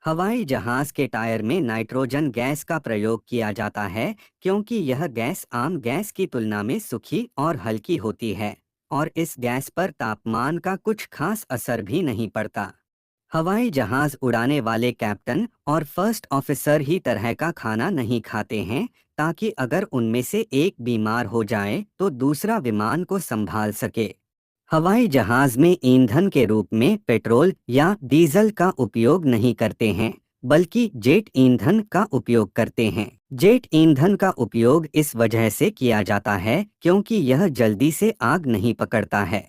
हवाई जहाज के टायर में नाइट्रोजन गैस का प्रयोग किया जाता है क्योंकि यह गैस आम गैस की तुलना में सूखी और हल्की होती है और इस गैस पर तापमान का कुछ खास असर भी नहीं पड़ता। हवाई जहाज उड़ाने वाले कैप्टन और फर्स्ट ऑफिसर ही तरह का खाना नहीं खाते हैं ताकि अगर उनमें से एक बीमार हो जाए तो दूसरा विमान को संभाल सके। हवाई जहाज में ईंधन के रूप में पेट्रोल या डीजल का उपयोग नहीं करते हैं, बल्कि जेट ईंधन का उपयोग करते हैं। जेट ईंधन का उपयोग इस वजह से किया जाता है क्योंकि यह जल्दी से आग नहीं पकड़ता है